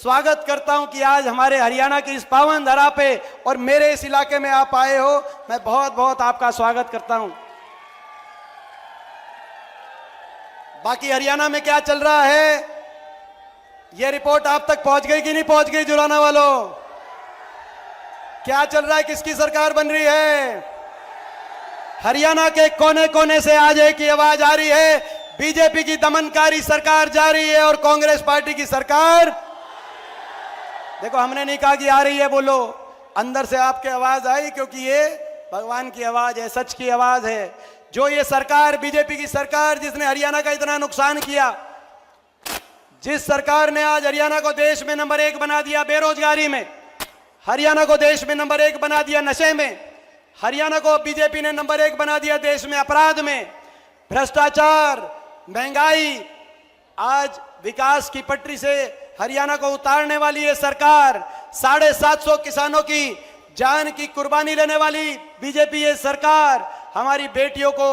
स्वागत करता हूं कि आज हमारे हरियाणा की इस पावन धरा पे और मेरे इस इलाके में आप आए हो। मैं बहुत बहुत आपका स्वागत करता हूं। बाकी हरियाणा में क्या चल रहा है, यह रिपोर्ट आप तक पहुंच गई कि नहीं पहुंच गई? जुलाना वालों, क्या चल रहा है? किसकी सरकार बन रही है? हरियाणा के कोने कोने से आज एक ही आवाज आ रही है, बीजेपी की दमनकारी सरकार जा रही है और कांग्रेस पार्टी की सरकार। देखो, हमने नहीं कहा कि आ रही है, बोलो, अंदर से आपके आवाज आई, क्योंकि ये भगवान की आवाज है, सच की आवाज है। जो ये सरकार, बीजेपी की सरकार, जिसने हरियाणा का इतना नुकसान किया, जिस सरकार ने आज हरियाणा को देश में नंबर 1 बना दिया बेरोजगारी में, हरियाणा को देश में नंबर 1 बना दिया नशे में, हरियाणा को बीजेपी ने नंबर 1 बना दिया देश में अपराध में, भ्रष्टाचार, महंगाई, आज विकास की पटरी से हरियाणा को उतारने वाली ये सरकार, 750 किसानों की जान की कुर्बानी लेने वाली बीजेपी ये सरकार, हमारी बेटियों को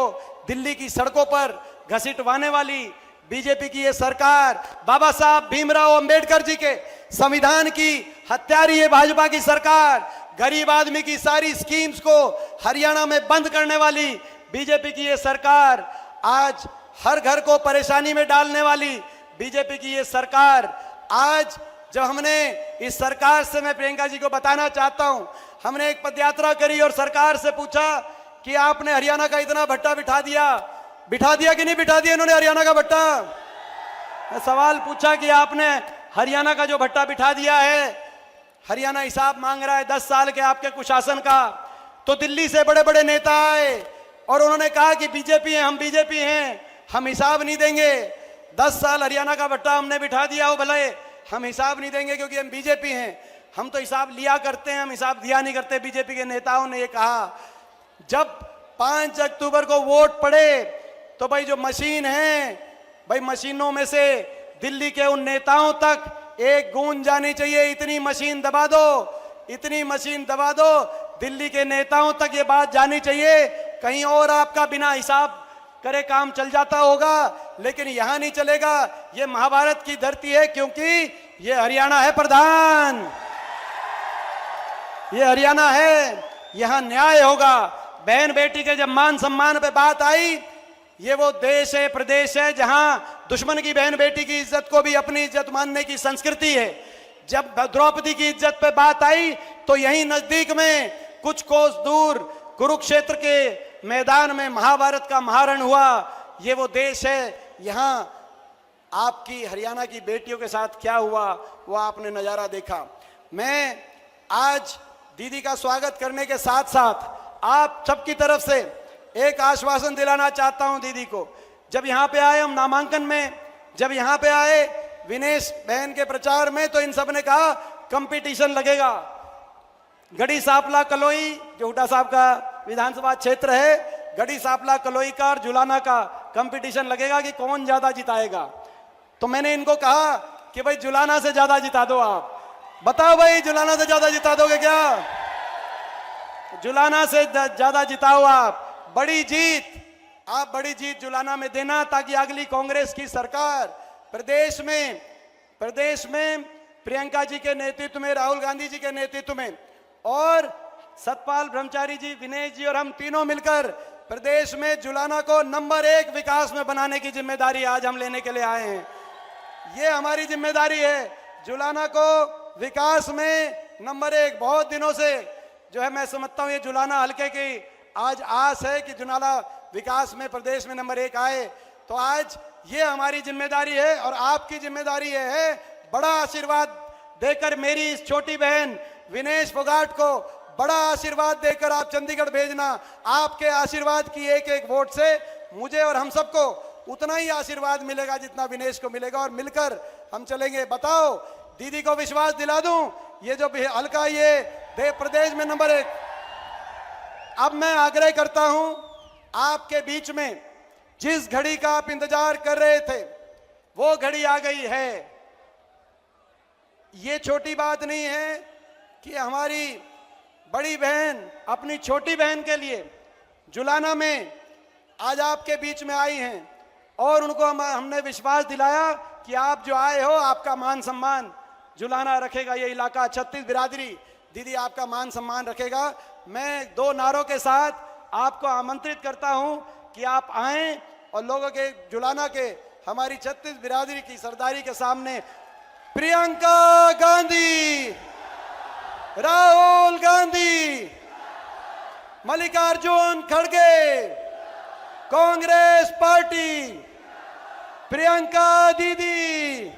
दिल्ली की सड़कों पर घसीटवाने वाली बीजेपी की ये सरकार, बाबा साहब भीमराव अंबेडकर जी के संविधान की हत्यारी ये भाजपा की सरकार, गरीब आदमी की सारी स्कीम्स को हरियाणा में बंद करने वाली बीजेपी की ये सरकार, आज हर घर को परेशानी में डालने वाली बीजेपी की ये सरकार। आज जब हमने इस सरकार से, मैं प्रियंका जी को बताना चाहता हूं, हमने एक पदयात्रा करी और सरकार से पूछा कि आपने हरियाणा का इतना भट्टा बिठा दिया कि नहीं बिठा दिया इन्होंने हरियाणा का भट्टा? सवाल पूछा कि आपने हरियाणा का जो भट्टा बिठा दिया है, हरियाणा हिसाब मांग रहा है 10 साल के आपके कुशासन का। तो दिल्ली से बड़े बड़े नेता आए और उन्होंने कहा कि बीजेपी है, हम बीजेपी हैं, हम हिसाब नहीं देंगे। 10 साल हरियाणा का भट्टा हमने बिठा दिया हो, भले हम हिसाब नहीं देंगे क्योंकि हम बीजेपी हैं। हम तो हिसाब लिया करते हैं, हम हिसाब दिया नहीं करते। बीजेपी के नेताओं ने ये कहा। जब 5 अक्टूबर को वोट पड़े तो भाई जो मशीन है, भाई मशीनों में से दिल्ली के उन नेताओं तक एक गूंज जानी चाहिए, इतनी मशीन दबा दो, इतनी मशीन दबा दो, दिल्ली के नेताओं तक ये बात जानी चाहिए। कहीं और आपका बिना हिसाब करे काम चल जाता होगा, लेकिन यहां नहीं चलेगा। ये महाभारत की धरती है, क्योंकि ये हरियाणा है प्रधान, ये हरियाणा है, यहां न्याय होगा। बहन बेटी के जब मान सम्मान पे बात आई, ये वो देश है, प्रदेश है, जहां दुश्मन की बहन बेटी की इज्जत को भी अपनी इज्जत मानने की संस्कृति है। जब द्रौपदी की इज्जत पे बात आई तो यहीं नजदीक में कुछ कोस दूर कुरुक्षेत्र के मैदान में महाभारत का महारण हुआ। ये वो देश है, यहां आपकी हरियाणा की बेटियों के साथ क्या हुआ वो आपने नजारा देखा। मैं आज दीदी का स्वागत करने के साथ साथ आप सबकी तरफ से एक आश्वासन दिलाना चाहता हूं दीदी को। जब यहां पे आए हम नामांकन में, जब यहां पे आए विनेश बहन के प्रचार में, तो इन सब ने कहा कंपटीशन लगेगा। गढ़ी सांपला कलोई, जो हुड्डा साहब का विधानसभा क्षेत्र है, गढ़ी सांपला कलोई का और जुलाना का कंपटीशन लगेगा कि कौन ज्यादा जिताएगा। तो मैंने इनको कहा कि भाई जुलाना से ज्यादा जिता दो आप। बताओ भाई, जुलाना से ज्यादा जिता दोगे क्या? जुलाना से ज्यादा जिताओ आप। बड़ी जीत, आप बड़ी जीत जुलाना में देना, ताकि अगली कांग्रेस की सरकार प्रदेश में प्रियंका जी के नेतृत्व में, राहुल गांधी जी के नेतृत्व में और सतपाल ब्रह्मचारी जी, विनेश जी और हम तीनों मिलकर प्रदेश में जुलाना को नंबर 1 विकास में बनाने की जिम्मेदारी आज हम लेने के लिए आए हैं। ये हमारी जिम्मेदारी है, जुलाना को विकास में नंबर 1। बहुत दिनों से जो है मैं समझता हूं ये जुलाना हल्के की आज आस है कि जुलाना विकास में प्रदेश में नंबर 1 आए। तो आज ये हमारी जिम्मेदारी है और आपकी जिम्मेदारी है बड़ा आशीर्वाद देकर मेरी इस छोटी बहन विनेश फोगाट को बड़ा आशीर्वाद देकर आप चंडीगढ़ भेजना। आपके आशीर्वाद की एक एक वोट से मुझे और हम सबको उतना ही आशीर्वाद मिलेगा जितना विनेश को मिलेगा, और मिलकर हम चलेंगे। बताओ, दीदी को विश्वास दिला दूं, ये जो हल्का ये प्रदेश में नंबर 1। अब मैं आग्रह करता हूं, आपके बीच में जिस घड़ी का आप इंतजार कर रहे थे वो घड़ी आ गई है। ये छोटी बात नहीं है कि हमारी बड़ी बहन अपनी छोटी बहन के लिए जुलाना में आज आपके बीच में आई हैं और उनको हमने विश्वास दिलाया कि आप जो आए हो, आपका मान सम्मान जुलाना रखेगा ये इलाका, 36 बिरादरी दीदी आपका मान सम्मान रखेगा। मैं 2 नारों के साथ आपको आमंत्रित करता हूं कि आप आएं और लोगों के जुलाना के हमारी 36 बिरादरी की सरदारी के सामने प्रियंका गांधी, राहुल गांधी, मल्लिकार्जुन खड़गे, कांग्रेस पार्टी, प्रियंका दीदी,